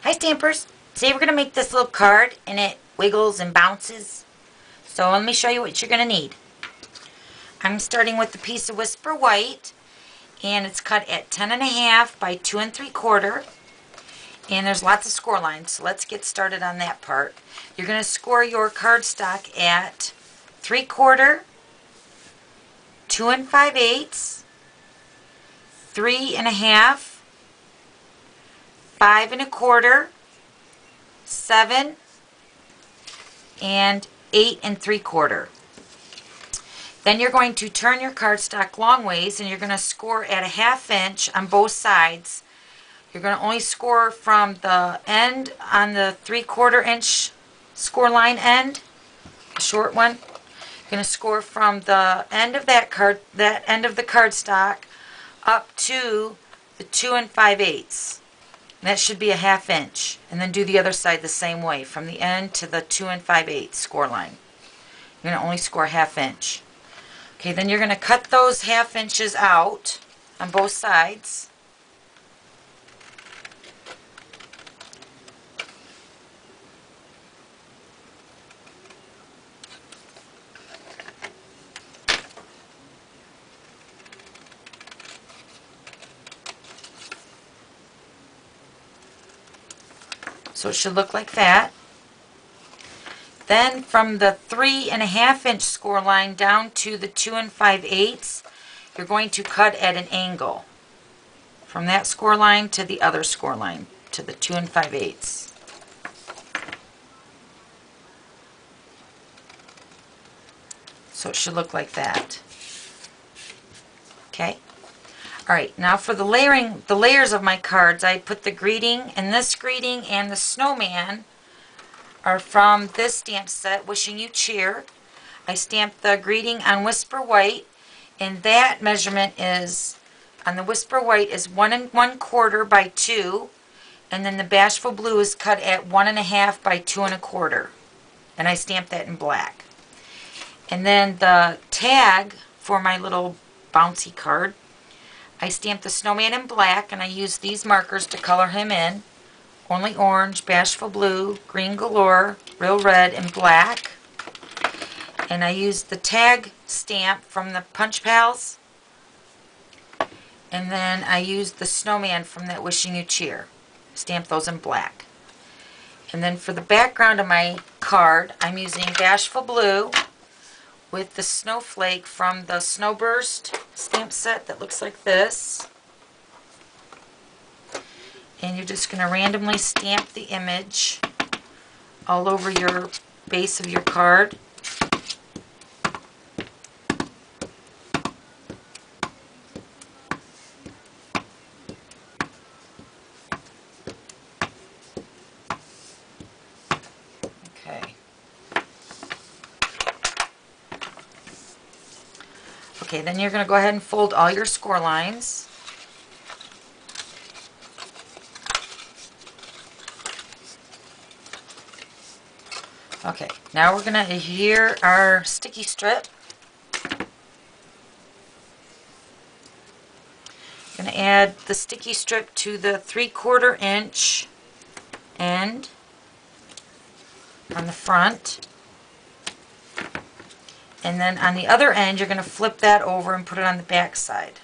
Hi Stampers! Today we're going to make this little card and it wiggles and bounces. So let me show you what you're going to need. I'm starting with a piece of Whisper White and it's cut at 10.5 by 2 3/4, and there's lots of score lines, so let's get started on that part. You're going to score your cardstock at 3/4, 2 5/8, 3.5, 5 1/4, 7, and 8 3/4. Then you're going to turn your cardstock long ways and you're going to score at a 1/2 inch on both sides. You're going to only score from the end on the 3/4 inch score line end, the short one. You're going to score from the end of that end of the cardstock up to the 2 5/8. And that should be a 1/2 inch. And then do the other side the same way, from the end to the 2 5/8 score line. You're going to only score a 1/2 inch. Okay, then you're going to cut those 1/2 inches out on both sides. So it should look like that. Then from the 3.5 inch score line down to the 2 5/8, you're going to cut at an angle. From that score line to the other score line, to the 2 5/8. So it should look like that. Okay? Alright, now for the layers of my cards, I put the greeting, and this greeting and the snowman are from this stamp set, Wishing You Cheer. I stamped the greeting on Whisper White, and that measurement is, on the Whisper White, is 1 1/4 by 2, and then the Bashful Blue is cut at 1.5 by 2 1/4, and I stamped that in black. And then the tag for my little bouncy card, I stamped the snowman in black, and I used these markers to color him in. Only Orange, Bashful Blue, Green Galore, Real Red, and Black. And I used the tag stamp from the Punch Pals. And then I used the snowman from that Wishing You Cheer. Stamped those in black. And then for the background of my card, I'm using Bashful Blue with the snowflake from the Snowburst stamp set that looks like this. And you're just going to randomly stamp the image all over your base of your card. Okay. Okay, then you're going to go ahead and fold all your score lines. Okay, now we're going to adhere our sticky strip. I'm going to add the sticky strip to the 3/4 inch end on the front. And then on the other end, you're going to flip that over and put it on the back side.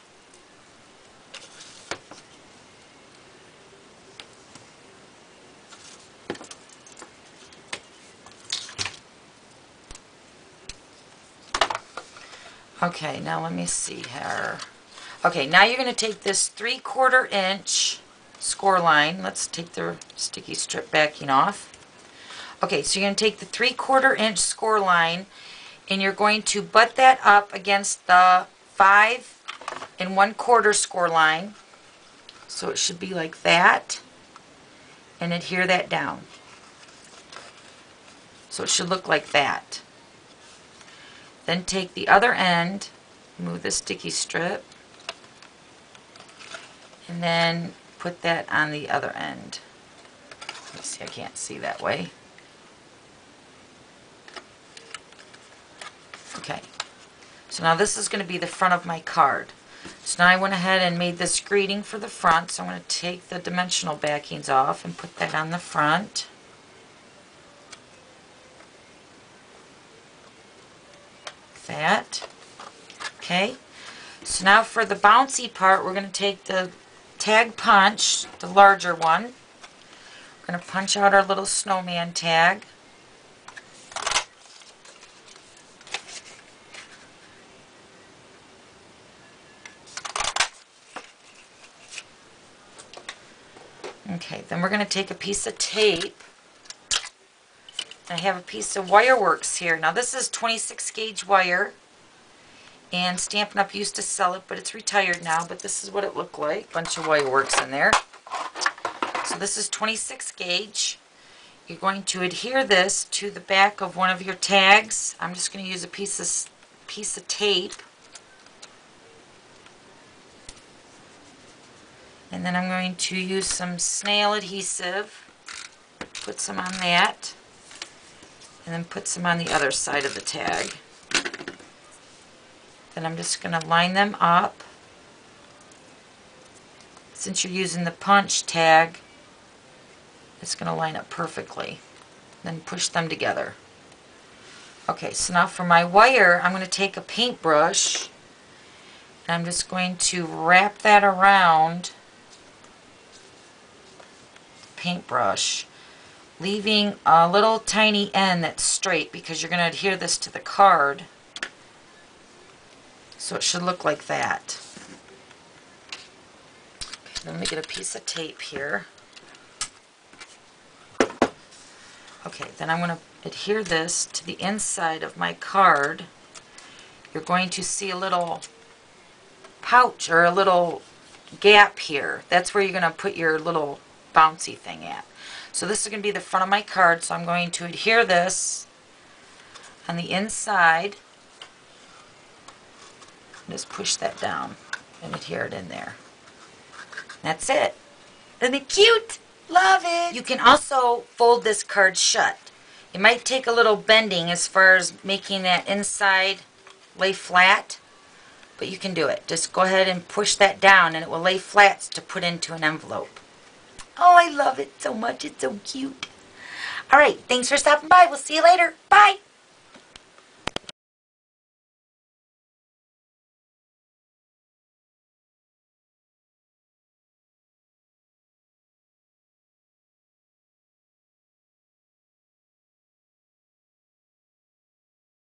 Okay, now let me see here. Okay, now you're going to take this 3/4 inch score line. Let's take the sticky strip backing off. Okay, so you're going to take the 3/4 inch score line and you're going to butt that up against the 5 1/4 score line. So it should be like that, and adhere that down. So it should look like that. Then take the other end, move the sticky strip, and then put that on the other end. Let's see, I can't see that way. Okay, so now this is going to be the front of my card. So now I went ahead and made this greeting for the front. So I'm going to take the dimensional backings off and put that on the front. That. Okay. So now for the bouncy part, we're going to take the tag punch, the larger one. We're going to punch out our little snowman tag. Okay, then we're going to take a piece of tape. I have a piece of wire works here. Now this is 26 gauge wire, and Stampin' Up! Used to sell it, but it's retired now, but this is what it looked like. Bunch of wire works in there. So this is 26 gauge. You're going to adhere this to the back of one of your tags. I'm just going to use a piece of tape. And then I'm going to use some snail adhesive. Put some on that. And then put some on the other side of the tag. Then I'm just going to line them up. Since you're using the punch tag, it's going to line up perfectly. Then push them together. Okay, so now for my wire, I'm going to take a paintbrush, and I'm just going to wrap that around the paintbrush, leaving a little tiny end that's straight because you're going to adhere this to the card. So it should look like that. Okay, let me get a piece of tape here. Okay, then I'm going to adhere this to the inside of my card. You're going to see a little pouch or a little gap here. That's where you're going to put your little bouncy thing at. So this is going to be the front of my card, so I'm going to adhere this on the inside. Just push that down and adhere it in there. That's it. Isn't it cute? Love it! You can also fold this card shut. It might take a little bending as far as making that inside lay flat, but you can do it. Just go ahead and push that down and it will lay flat to put into an envelope. Oh, I love it so much. It's so cute. Alright, thanks for stopping by. We'll see you later. Bye!